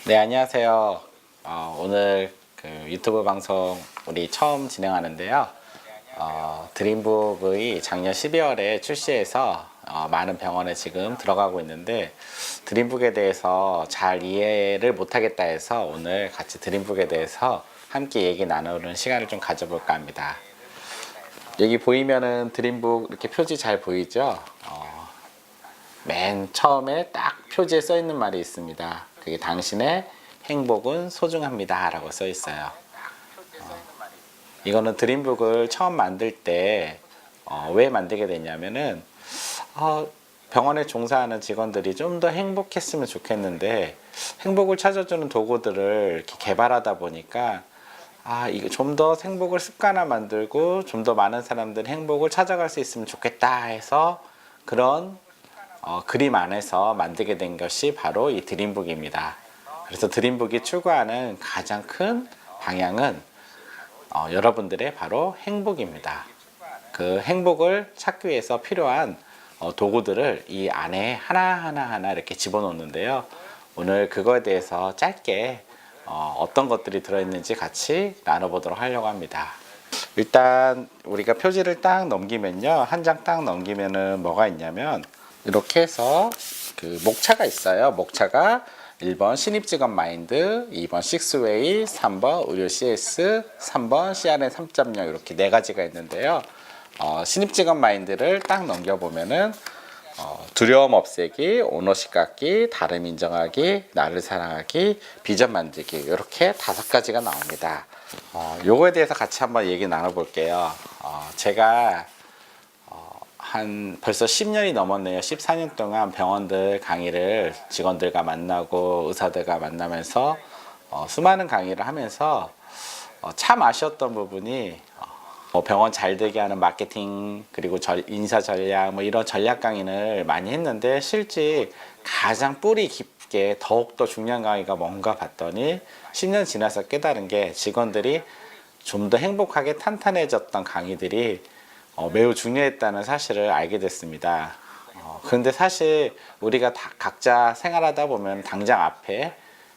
네, 안녕하세요. 오늘 그 유튜브 방송 우리 처음 진행하는데요. 드림북의 작년 12월에 출시해서 많은 병원에 지금 들어가고 있는데 드림북에 대해서 잘 이해를 못하겠다 해서 오늘 같이 드림북에 대해서 함께 얘기 나누는 시간을 좀 가져볼까 합니다. 여기 보이면은 드림북 이렇게 표지 잘 보이죠? 맨 처음에 딱 표지에 써 있는 말이 있습니다. 그게 당신의 행복은 소중합니다 라고 써 있어요. 이거는 드림북을 처음 만들 때 왜 만들게 됐냐면은 병원에 종사하는 직원들이 좀 더 행복했으면 좋겠는데 행복을 찾아주는 도구들을 이렇게 개발하다 보니까 이거 좀 더 행복을 습관화 만들고 좀 더 많은 사람들이 행복을 찾아갈 수 있으면 좋겠다 해서 그런 그림 안에서 만들게 된 것이 바로 이 드림북입니다. 그래서 드림북이 추구하는 가장 큰 방향은 여러분들의 바로 행복입니다. 그 행복을 찾기 위해서 필요한 도구들을 이 안에 하나하나 이렇게 집어넣는데요. 오늘 그거에 대해서 짧게 어떤 것들이 들어있는지 같이 나눠보도록 하려고 합니다. 일단 우리가 표지를 딱 넘기면요, 한 장 딱 넘기면은 뭐가 있냐면 이렇게 해서 그 목차가 있어요. 목차가 1번 신입직원 마인드, 2번 식스웨이, 3번 의료 CS, 3번 CRN 3.0 이렇게 네 가지가 있는데요. 신입직원 마인드를 딱 넘겨보면은 두려움 없애기, 오너십 갖기, 다름 인정하기, 나를 사랑하기, 비전 만들기 이렇게 5가지가 나옵니다. 요거에 대해서 같이 한번 얘기 나눠볼게요. 제가 한 벌써 10년이 넘었네요. 14년 동안 병원들 강의를 직원들과 만나고 의사들과 만나면서 수많은 강의를 하면서 참 아쉬웠던 부분이 병원 잘 되게 하는 마케팅 그리고 인사 전략 뭐 이런 전략 강의를 많이 했는데 실제 가장 뿌리 깊게 더욱더 중요한 강의가 뭔가 봤더니 10년 지나서 깨달은 게 직원들이 좀 더 행복하게 탄탄해졌던 강의들이 매우 중요했다는 사실을 알게 됐습니다. 그런데 사실 우리가 다 각자 생활하다 보면 당장 앞에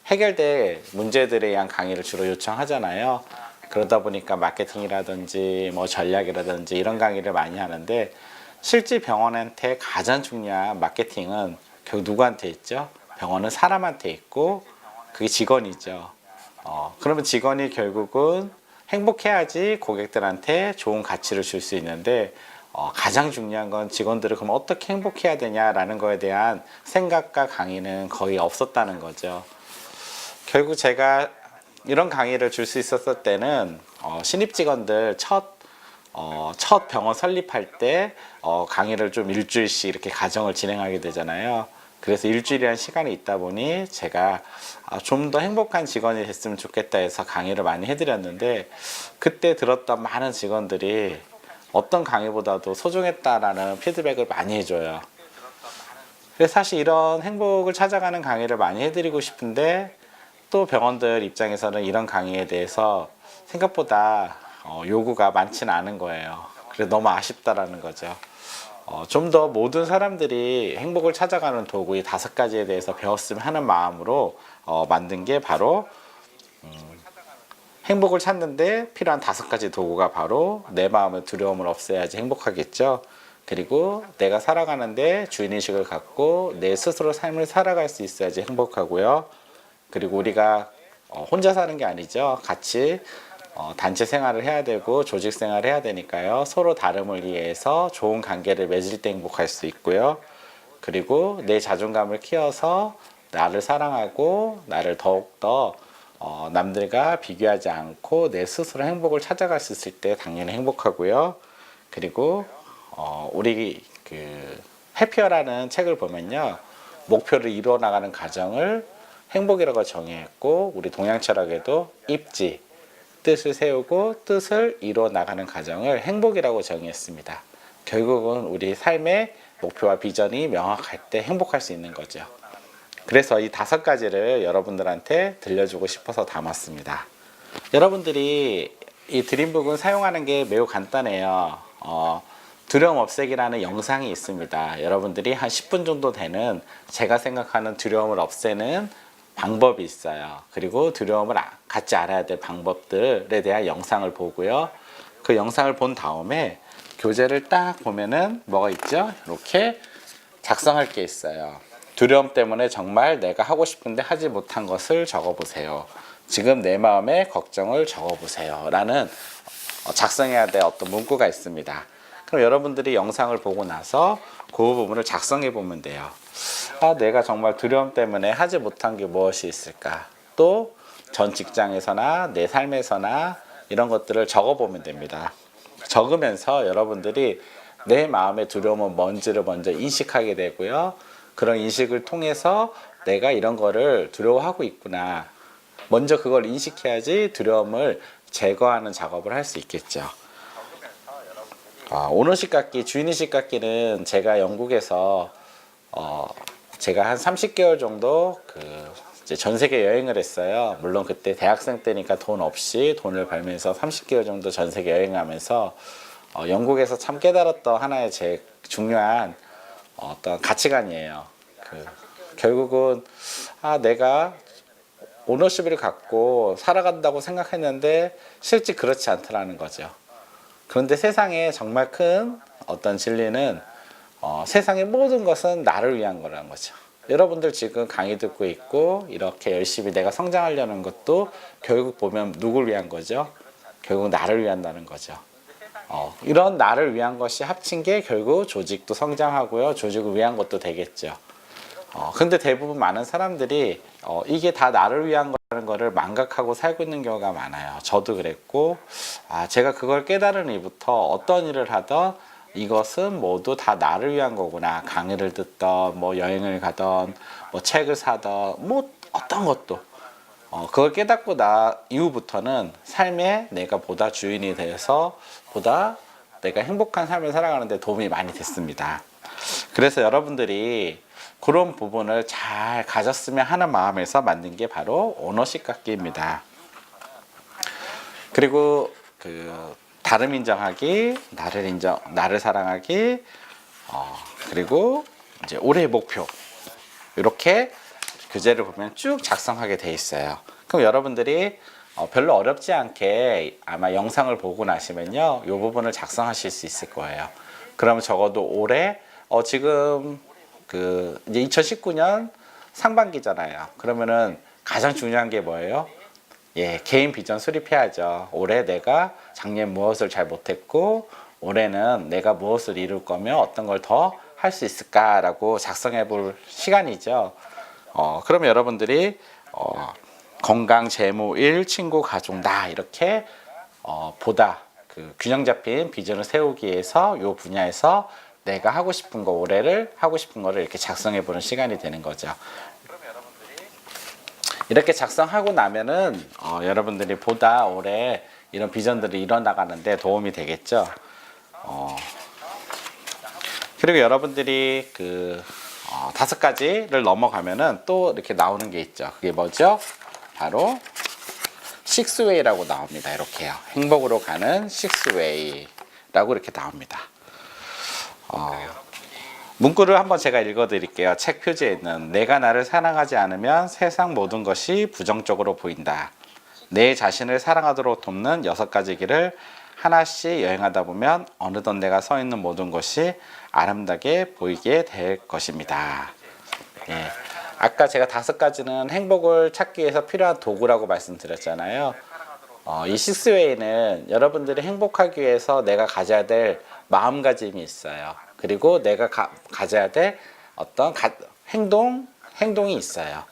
해결될 문제들에 의한 강의를 주로 요청하잖아요. 그러다 보니까 마케팅이라든지 뭐 전략이라든지 이런 강의를 많이 하는데 실제 병원한테 가장 중요한 마케팅은 결국 누구한테 있죠? 병원은 사람한테 있고 그게 직원이죠. 그러면 직원이 결국은 행복해야지 고객들한테 좋은 가치를 줄 수 있는데 가장 중요한 건 직원들을 그럼 어떻게 행복해야 되냐라는 거에 대한 생각과 강의는 거의 없었다는 거죠. 결국 제가 이런 강의를 줄 수 있었을 때는 신입 직원들 첫 병원 설립할 때 강의를 좀 일주일씩 이렇게 과정을 진행하게 되잖아요. 그래서 일주일이라는 시간이 있다 보니 제가 좀 더 행복한 직원이 됐으면 좋겠다 해서 강의를 많이 해드렸는데 그때 들었던 많은 직원들이 어떤 강의보다도 소중했다라는 피드백을 많이 해줘요. 그래서 사실 이런 행복을 찾아가는 강의를 많이 해드리고 싶은데 또 병원들 입장에서는 이런 강의에 대해서 생각보다 요구가 많지는 않은 거예요. 그래서 너무 아쉽다라는 거죠. 좀 더 모든 사람들이 행복을 찾아가는 도구 이 5가지에 대해서 배웠으면 하는 마음으로 만든 게 바로 행복을 찾는데 필요한 5가지 도구가 바로 내 마음의 두려움을 없애야지 행복하겠죠. 그리고 내가 살아가는데 주인의식을 갖고 내 스스로 삶을 살아갈 수 있어야지 행복하고요. 그리고 우리가 혼자 사는 게 아니죠. 같이 단체 생활을 해야 되고 조직 생활을 해야 되니까요. 서로 다름을 이해해서 좋은 관계를 맺을 때 행복할 수 있고요. 그리고 내 자존감을 키워서 나를 사랑하고 나를 더욱더 남들과 비교하지 않고 내 스스로 행복을 찾아갈 수 있을 때 당연히 행복하고요. 그리고 우리 그 해피어라는 책을 보면요. 목표를 이루어 나가는 과정을 행복이라고 정의했고 우리 동양 철학에도 입지, 뜻을 세우고 뜻을 이루어 나가는 과정을 행복이라고 정의했습니다. 결국은 우리 삶의 목표와 비전이 명확할 때 행복할 수 있는 거죠. 그래서 이 5가지를 여러분들한테 들려주고 싶어서 담았습니다. 여러분들이 이 드림북은 사용하는 게 매우 간단해요. 두려움 없애기라는 영상이 있습니다. 여러분들이 한 10분 정도 되는 제가 생각하는 두려움을 없애는 방법이 있어요. 그리고 두려움을 갖지 않아야 될 방법들에 대한 영상을 보고요. 그 영상을 본 다음에 교재를 딱 보면은 뭐가 있죠? 이렇게 작성할 게 있어요. 두려움 때문에 정말 내가 하고 싶은데 하지 못한 것을 적어보세요. 지금 내 마음의 걱정을 적어보세요. 라는 작성해야 될 어떤 문구가 있습니다. 그럼 여러분들이 영상을 보고 나서 그 부분을 작성해 보면 돼요. 내가 정말 두려움 때문에 하지 못한 게 무엇이 있을까? 또 전 직장에서나 내 삶에서나 이런 것들을 적어보면 됩니다. 적으면서 여러분들이 내 마음의 두려움은 뭔지를 먼저 인식하게 되고요. 그런 인식을 통해서 내가 이런 거를 두려워하고 있구나. 먼저 그걸 인식해야지 두려움을 제거하는 작업을 할 수 있겠죠. 오너십 깎기, 주인의식 깎기는 제가 영국에서 제가 한 30개월 정도 이제 전 세계 여행을 했어요. 물론 그때 대학생 때니까 돈 없이 돈을 벌면서 30개월 정도 전 세계 여행하면서 영국에서 참 깨달았던 하나의 제 중요한 어떤 가치관이에요. 결국은 내가 오너십을 갖고 살아간다고 생각했는데 실제 그렇지 않더라는 거죠. 그런데 세상에 정말 큰 어떤 진리는 세상의 모든 것은 나를 위한 거라는 거죠. 여러분들 지금 강의 듣고 있고 이렇게 열심히 내가 성장하려는 것도 결국 보면 누굴 위한 거죠? 결국 나를 위한다는 거죠. 이런 나를 위한 것이 합친 게 결국 조직도 성장하고요. 조직을 위한 것도 되겠죠. 근데 대부분 많은 사람들이 이게 다 나를 위한 거라는 거를 망각하고 살고 있는 경우가 많아요. 저도 그랬고, 제가 그걸 깨달은 이후부터 어떤 일을 하던 이것은 모두 다 나를 위한 거구나. 강의를 듣던, 뭐 여행을 가던, 뭐 책을 사던, 뭐 어떤 것도. 그걸 깨닫고 나 이후부터는 삶에 내가 보다 주인이 돼서 보다 내가 행복한 삶을 살아가는데 도움이 많이 됐습니다. 그래서 여러분들이 그런 부분을 잘 가졌으면 하는 마음에서 만든 게 바로 오너십 깎기입니다. 그리고 다름 인정하기, 나를 사랑하기, 그리고 이제 올해의 목표 이렇게 교재를 보면 쭉 작성하게 돼 있어요. 그럼 여러분들이 별로 어렵지 않게 아마 영상을 보고 나시면요, 이 부분을 작성하실 수 있을 거예요. 그러면 적어도 올해 지금 이제 2019년 상반기잖아요. 그러면은 가장 중요한 게 뭐예요? 개인 비전 수립해야죠. 올해 내가 작년 무엇을 잘 못했고 올해는 내가 무엇을 이룰 거며 어떤 걸 더 할 수 있을까라고 작성해 볼 시간이죠. 그러면 여러분들이 건강, 재무, 일, 친구, 가족, 나 이렇게 보다 균형 잡힌 비전을 세우기 위해서 이 분야에서 내가 하고 싶은 거, 올해를 하고 싶은 거를 이렇게 작성해 보는 시간이 되는 거죠. 이렇게 작성하고 나면은 여러분들이 보다 올해 이런 비전들이 이뤄나가는데 도움이 되겠죠. 그리고 여러분들이 5가지를 넘어가면은 또 이렇게 나오는 게 있죠. 그게 뭐죠? 바로 식스웨이라고 나옵니다. 이렇게요. 행복으로 가는 식스웨이라고 이렇게 나옵니다. 문구를 한번 제가 읽어드릴게요. 책 표지에 있는 내가 나를 사랑하지 않으면 세상 모든 것이 부정적으로 보인다. 내 자신을 사랑하도록 돕는 6가지 길을 하나씩 여행하다 보면 어느덧 내가 서 있는 모든 것이 아름답게 보이게 될 것입니다. 아까 제가 5가지는 행복을 찾기 위해서 필요한 도구라고 말씀드렸잖아요. 이 식스웨이는 여러분들이 행복하기 위해서 내가 가져야 될 마음가짐이 있어요. 그리고 내가 가져야 될 어떤 행동이 있어요.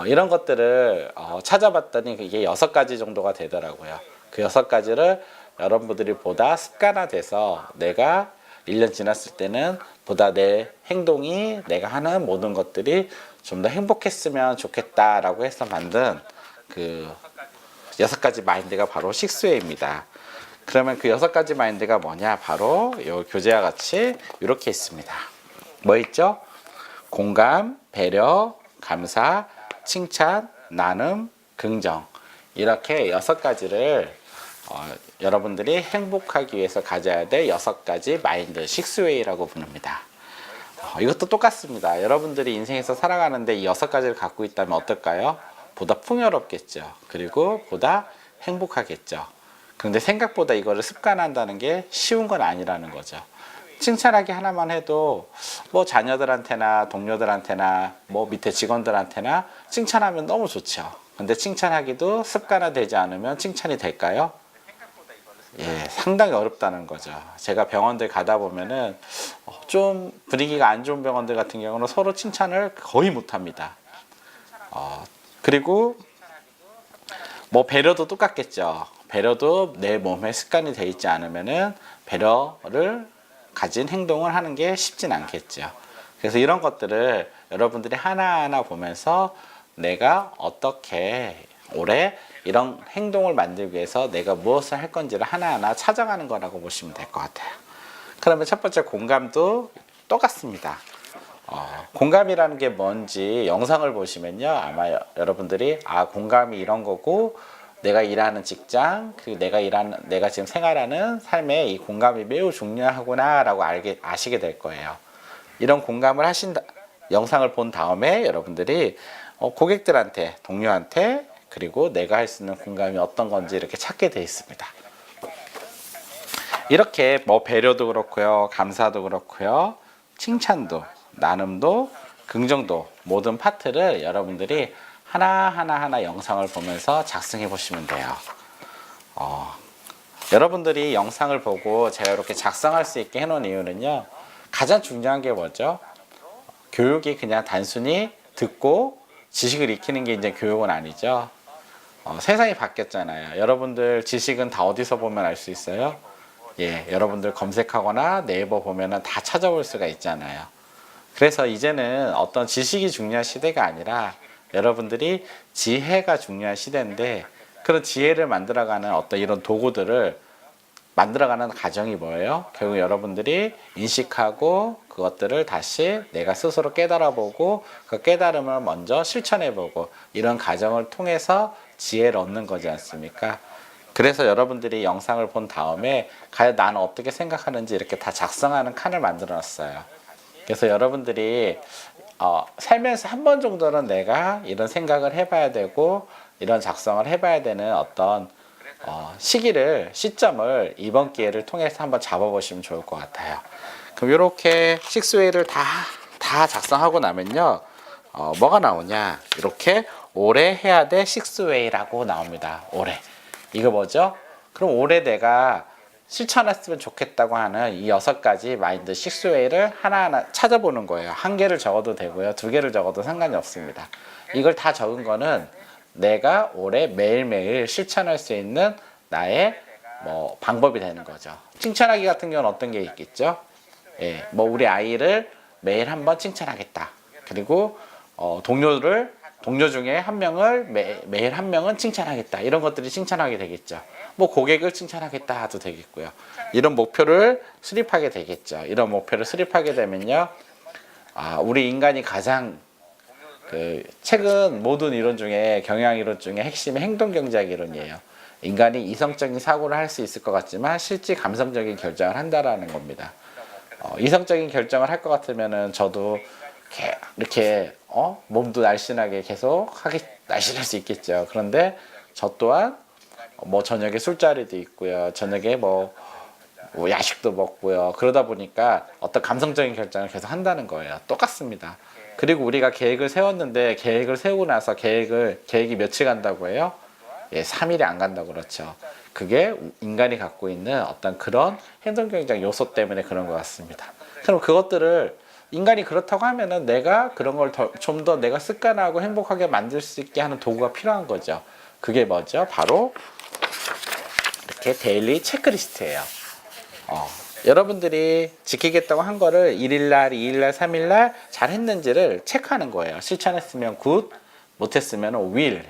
이런 것들을 찾아봤더니 이게 6가지 정도가 되더라고요. 그 6가지를 여러분들이 보다 습관화돼서 내가 1년 지났을 때는 보다 내 행동이 내가 하는 모든 것들이 좀 더 행복했으면 좋겠다라고 해서 만든 6가지 마인드가 바로 식스웨이입니다. 그러면 그 6가지 마인드가 뭐냐? 바로 이 교재와 같이 이렇게 있습니다. 뭐 있죠? 공감, 배려, 감사, 칭찬, 나눔, 긍정. 이렇게 6가지를 여러분들이 행복하기 위해서 가져야 될 6가지 마인드, 식스웨이라고 부릅니다. 이것도 똑같습니다. 여러분들이 인생에서 살아가는데 이 6가지를 갖고 있다면 어떨까요? 보다 풍요롭겠죠. 그리고 보다 행복하겠죠. 그런데 생각보다 이거를 습관한다는 게 쉬운 건 아니라는 거죠. 칭찬하기 하나만 해도 뭐 자녀들한테나 동료들한테나 뭐 밑에 직원들한테나 칭찬하면 너무 좋죠. 근데 칭찬하기도 습관화되지 않으면 칭찬이 될까요? 예, 상당히 어렵다는 거죠. 제가 병원들 가다 보면은 좀 분위기가 안 좋은 병원들 같은 경우는 서로 칭찬을 거의 못 합니다. 그리고 뭐 배려도 똑같겠죠. 배려도 내 몸에 습관이 돼 있지 않으면은 배려를 가진 행동을 하는 게 쉽진 않겠죠. 그래서 이런 것들을 여러분들이 하나하나 보면서 내가 어떻게 올해 이런 행동을 만들기 위해서 내가 무엇을 할 건지를 하나하나 찾아가는 거라고 보시면 될 것 같아요. 그러면 첫 번째 공감도 똑같습니다. 공감이라는 게 뭔지 영상을 보시면요, 아마 여러분들이 공감이 이런 거고 내가 일하는 직장, 내가 지금 생활하는 삶에 이 공감이 매우 중요하구나라고 아시게 될 거예요. 이런 공감을 영상을 본 다음에 여러분들이 고객들한테, 동료한테, 그리고 내가 할 수 있는 공감이 어떤 건지 이렇게 찾게 돼 있습니다. 이렇게 뭐 배려도 그렇고요, 감사도 그렇고요, 칭찬도, 나눔도, 긍정도 모든 파트를 여러분들이 하나하나 영상을 보면서 작성해 보시면 돼요. 여러분들이 영상을 보고 제가 이렇게 작성할 수 있게 해놓은 이유는요, 가장 중요한 게 뭐죠? 교육이 그냥 단순히 듣고 지식을 익히는 게 이제 교육은 아니죠. 세상이 바뀌었잖아요. 여러분들 지식은 다 어디서 보면 알 수 있어요? 예, 여러분들 검색하거나 네이버 보면은 다 찾아볼 수가 있잖아요. 그래서 이제는 어떤 지식이 중요한 시대가 아니라 여러분들이 지혜가 중요한 시대인데, 그런 지혜를 만들어가는 어떤 이런 도구들을 만들어가는 과정이 뭐예요? 결국 여러분들이 인식하고 그것들을 다시 내가 스스로 깨달아보고 그 깨달음을 먼저 실천해보고 이런 과정을 통해서 지혜를 얻는 거지 않습니까? 그래서 여러분들이 영상을 본 다음에 과연 나는 어떻게 생각하는지 이렇게 다 작성하는 칸을 만들어 놨어요. 그래서 여러분들이 살면서 한 번 정도는 내가 이런 생각을 해봐야 되고 이런 작성을 해봐야 되는 어떤 시점을 이번 기회를 통해서 한번 잡아보시면 좋을 것 같아요. 그럼 이렇게 식스웨이를 다 작성하고 나면요, 뭐가 나오냐, 이렇게 올해 해야 될 식스웨이라고 나옵니다. 올해 이거 뭐죠? 그럼 올해 내가 실천했으면 좋겠다고 하는 이 6가지 마인드 식스웨이를 하나하나 찾아보는 거예요. 1개를 적어도 되고요, 2개를 적어도 상관이 없습니다. 이걸 다 적은 거는 내가 올해 매일매일 실천할 수 있는 나의 방법이 되는 거죠. 칭찬하기 같은 경우는 어떤 게 있겠죠? 예, 우리 아이를 매일 한번 칭찬하겠다. 그리고 동료 중에 한 명을 매일 한 명은 칭찬하겠다. 이런 것들이 칭찬하게 되겠죠. 고객을 칭찬하겠다 해도 되겠고요. 이런 목표를 수립하게 되겠죠. 이런 목표를 수립하게 되면요, 우리 인간이 가장 최근 모든 이론 중에, 경영 이론 중에 핵심이 행동 경제학 이론이에요. 인간이 이성적인 사고를 할 수 있을 것 같지만 실제 감성적인 결정을 한다라는 겁니다. 이성적인 결정을 할 것 같으면은 저도 이렇게 몸도 날씬하게 계속 날씬할 수 있겠죠. 그런데 저 또한 저녁에 술자리도 있고요, 저녁에 야식도 먹고요. 그러다 보니까 어떤 감성적인 결정을 계속 한다는 거예요. 똑같습니다. 그리고 우리가 계획을 세웠는데 계획을 세우고 나서 계획이 며칠 간다고 해요? 예, 3일이 안 간다고 그렇죠. 그게 인간이 갖고 있는 어떤 그런 행동경제적 요소 때문에 그런 것 같습니다. 그럼 그것들을 인간이 그렇다고 하면은 내가 그런 걸 좀 더 내가 습관하고 행복하게 만들 수 있게 하는 도구가 필요한 거죠. 그게 뭐죠? 바로 이렇게 데일리 체크리스트예요. 여러분들이 지키겠다고 한 거를 1일날, 2일날, 3일날 잘 했는지를 체크하는 거예요. 실천했으면 굿, 못했으면 will,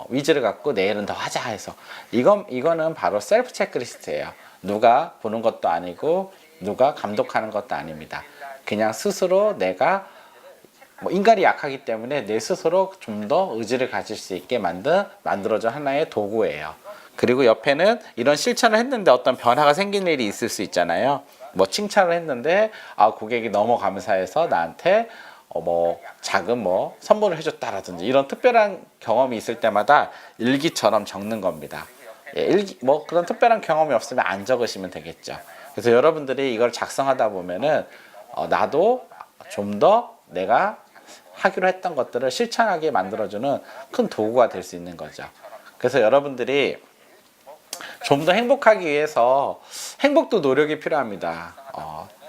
위즈를 갖고 내일은 더 하자 해서. 이거는 바로 셀프 체크리스트예요. 누가 보는 것도 아니고 누가 감독하는 것도 아닙니다. 그냥 스스로 내가 인간이 약하기 때문에 내 스스로 좀 더 의지를 가질 수 있게 만들어준 하나의 도구예요. 그리고 옆에는 이런 실천을 했는데 어떤 변화가 생긴 일이 있을 수 있잖아요. 뭐 칭찬을 했는데 고객이 너무 감사해서 나한테 뭐 작은 뭐 선물을 해줬다라든지 이런 특별한 경험이 있을 때마다 일기처럼 적는 겁니다. 예, 일기 뭐 그런 특별한 경험이 없으면 안 적으시면 되겠죠. 그래서 여러분들이 이걸 작성하다 보면은 나도 좀 더 내가 하기로 했던 것들을 실천하게 만들어주는 큰 도구가 될 수 있는 거죠. 그래서 여러분들이 좀 더 행복하기 위해서 행복도 노력이 필요합니다.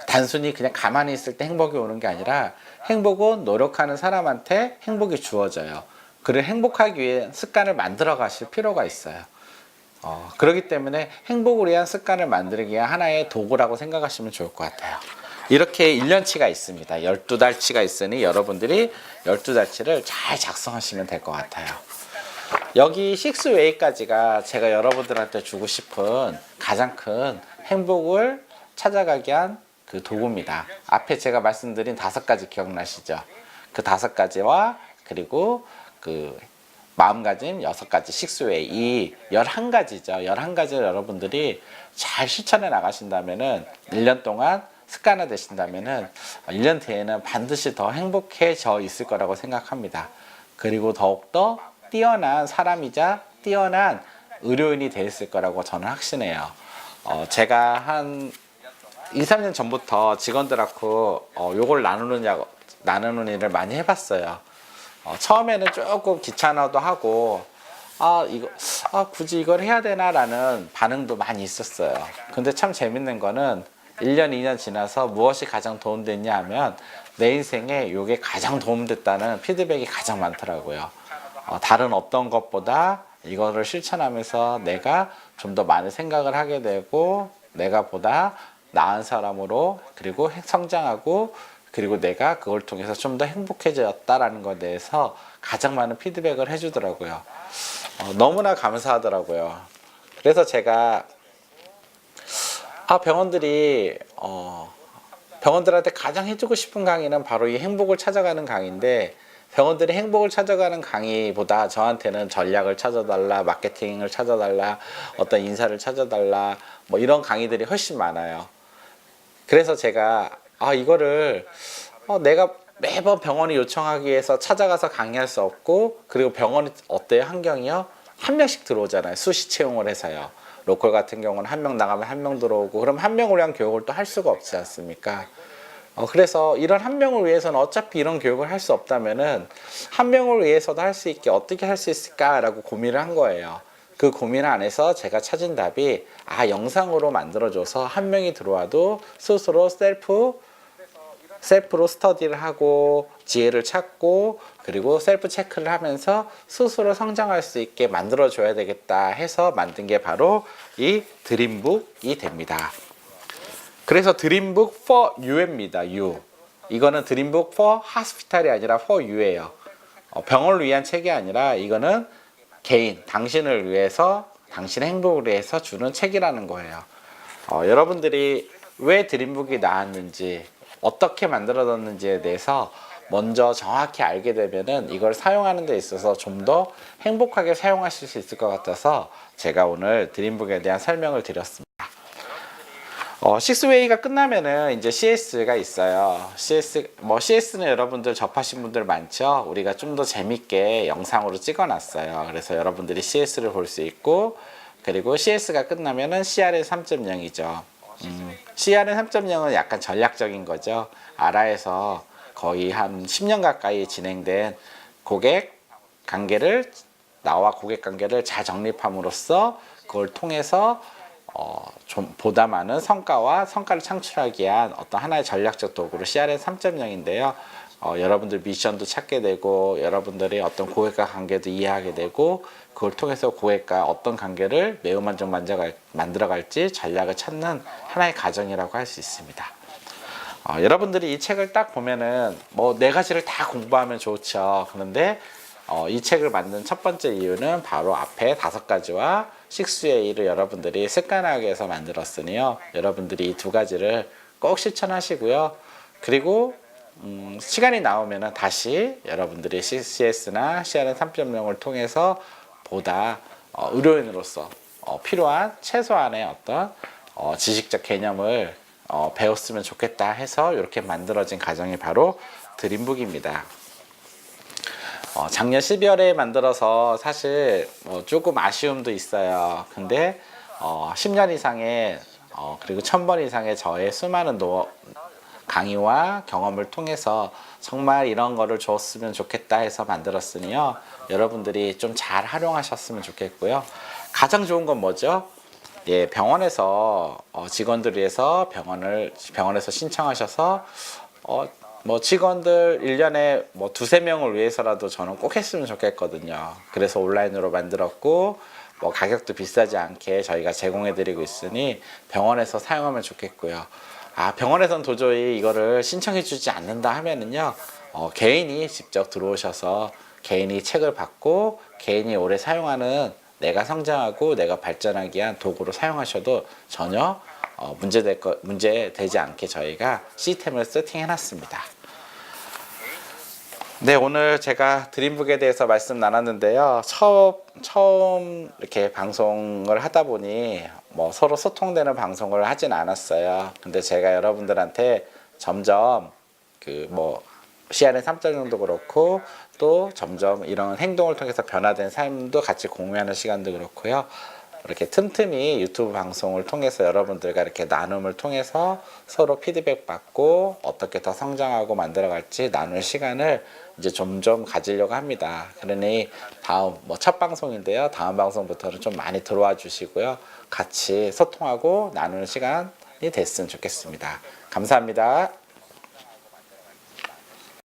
단순히 그냥 가만히 있을 때 행복이 오는 게 아니라 행복은 노력하는 사람한테 행복이 주어져요. 그를 행복하기 위해 습관을 만들어 가실 필요가 있어요. 그렇기 때문에 행복을 위한 습관을 만들기 위한 하나의 도구라고 생각하시면 좋을 것 같아요. 이렇게 1년치가 있습니다. 12달치가 있으니 여러분들이 12달치를 잘 작성하시면 될 것 같아요. 여기 6way까지가 제가 여러분들한테 주고 싶은 가장 큰 행복을 찾아가게 한 그 도구입니다. 앞에 제가 말씀드린 5가지 기억나시죠? 그 5가지와 그리고 그 마음가짐 6가지 6way 이 11가지죠. 11가지를 여러분들이 잘 실천해 나가신다면은 1년 동안 습관화 되신다면은 1년 뒤에는 반드시 더 행복해져 있을 거라고 생각합니다. 그리고 더욱더 뛰어난 사람이자 뛰어난 의료인이 돼 있을 거라고 저는 확신해요. 제가 한 2, 3년 전부터 직원들하고 요걸 나누는 일을 많이 해봤어요. 처음에는 조금 귀찮아도 하고 굳이 이걸 해야 되나라는 반응도 많이 있었어요. 근데 참 재밌는 거는 1년, 2년 지나서 무엇이 가장 도움됐냐 하면 내 인생에 이게 가장 도움됐다는 피드백이 가장 많더라고요. 다른 어떤 것보다 이거를 실천하면서 내가 좀 더 많은 생각을 하게 되고 내가 보다 나은 사람으로 그리고 성장하고 그리고 내가 그걸 통해서 좀 더 행복해졌다라는 것에 대해서 가장 많은 피드백을 해주더라고요. 너무나 감사하더라고요. 그래서 제가 병원들한테 가장 해주고 싶은 강의는 바로 이 행복을 찾아가는 강의인데 병원들이 행복을 찾아가는 강의보다 저한테는 전략을 찾아달라, 마케팅을 찾아달라, 어떤 인사를 찾아달라 뭐 이런 강의들이 훨씬 많아요. 그래서 제가 이거를 내가 매번 병원이 요청하기 위해서 찾아가서 강의할 수 없고 그리고 병원이 어때요? 환경이요? 한 명씩 들어오잖아요. 수시 채용을 해서요. 로컬 같은 경우는 한 명 나가면 한 명 들어오고 그럼 한 명을 위한 교육을 또 할 수가 없지 않습니까? 그래서 이런 한 명을 위해서는 어차피 이런 교육을 할 수 없다면은 한 명을 위해서도 할 수 있게 어떻게 할 수 있을까라고 고민을 한 거예요. 그 고민 안에서 제가 찾은 답이 영상으로 만들어줘서 한 명이 들어와도 스스로 셀프로 스터디를 하고 지혜를 찾고 그리고 셀프 체크를 하면서 스스로 성장할 수 있게 만들어줘야 되겠다 해서 만든 게 바로 이 드림북이 됩니다. 그래서 드림북 for you입니다. you. 이거는 드림북 for hospital이 아니라 for you예요. 병원을 위한 책이 아니라 이거는 개인, 당신을 위해서 당신의 행복을 위해서 주는 책이라는 거예요. 여러분들이 왜 드림북이 나왔는지 어떻게 만들어졌는지에 대해서 먼저 정확히 알게 되면은 이걸 사용하는 데 있어서 좀 더 행복하게 사용하실 수 있을 것 같아서 제가 오늘 드림북에 대한 설명을 드렸습니다. 6way가 끝나면은 이제 CS가 있어요. CS는 여러분들 접하신 분들 많죠? 우리가 좀 더 재밌게 영상으로 찍어 놨어요. 그래서 여러분들이 CS를 볼 수 있고, 그리고 CS가 끝나면은 CRN 3.0이죠. CRN 3.0은 약간 전략적인 거죠. 아라에서 거의 한 10년 가까이 진행된 나와 고객 관계를 잘 정립함으로써 그걸 통해서 좀 보다 많은 성과를 창출하기 위한 어떤 하나의 전략적 도구로 CRN 3.0인데요. 여러분들 미션도 찾게 되고 여러분들의 어떤 고객과 관계도 이해하게 되고 그걸 통해서 고객과 어떤 관계를 매우 만들어갈지 전략을 찾는 하나의 과정이라고 할 수 있습니다. 여러분들이 이 책을 딱 보면은 뭐 4가지를 다 공부하면 좋죠. 그런데 이 책을 만든 첫 번째 이유는 바로 앞에 5가지와 6way를 여러분들이 습관하기 위해서 만들었으니요. 여러분들이 이 2가지를 꼭 실천하시고요. 그리고 시간이 나오면 다시 여러분들이 CCS나 CRN 3.0을 통해서 보다 의료인으로서 필요한 최소한의 어떤 지식적 개념을 배웠으면 좋겠다 해서 이렇게 만들어진 가정이 바로 드림북입니다. 작년 12월에 만들어서 사실 조금 아쉬움도 있어요. 근데 10년 이상의 그리고 1000번 이상의 저의 수많은 강의와 경험을 통해서 정말 이런 거를 줬으면 좋겠다 해서 만들었으니요. 여러분들이 좀 잘 활용하셨으면 좋겠고요. 가장 좋은 건 뭐죠? 예, 병원에서 직원들 위해서 병원에서 신청하셔서 뭐 직원들 1년에 뭐 두세 명을 위해서라도 저는 꼭 했으면 좋겠거든요. 그래서 온라인으로 만들었고 뭐 가격도 비싸지 않게 저희가 제공해 드리고 있으니 병원에서 사용하면 좋겠고요. 병원에선 도저히 이거를 신청해 주지 않는다 하면은요, 개인이 직접 들어오셔서 개인이 책을 받고 개인이 오래 사용하는 내가 성장하고 내가 발전하기 위한 도구로 사용하셔도 전혀 문제되지 않게 저희가 시스템을 세팅해 놨습니다. 네, 오늘 제가 드림북에 대해서 말씀 나눴는데요. 처음 이렇게 방송을 하다 보니 뭐 서로 소통되는 방송을 하진 않았어요. 근데 제가 여러분들한테 점점 CRM 3.0도 그렇고 또 점점 이런 행동을 통해서 변화된 삶도 같이 공유하는 시간도 그렇고요. 이렇게 틈틈이 유튜브 방송을 통해서 여러분들과 이렇게 나눔을 통해서 서로 피드백 받고 어떻게 더 성장하고 만들어갈지 나눌 시간을 이제 점점 가지려고 합니다. 그러니 다음 첫 방송인데요. 다음 방송부터는 좀 많이 들어와 주시고요. 같이 소통하고 나누는 시간이 됐으면 좋겠습니다. 감사합니다.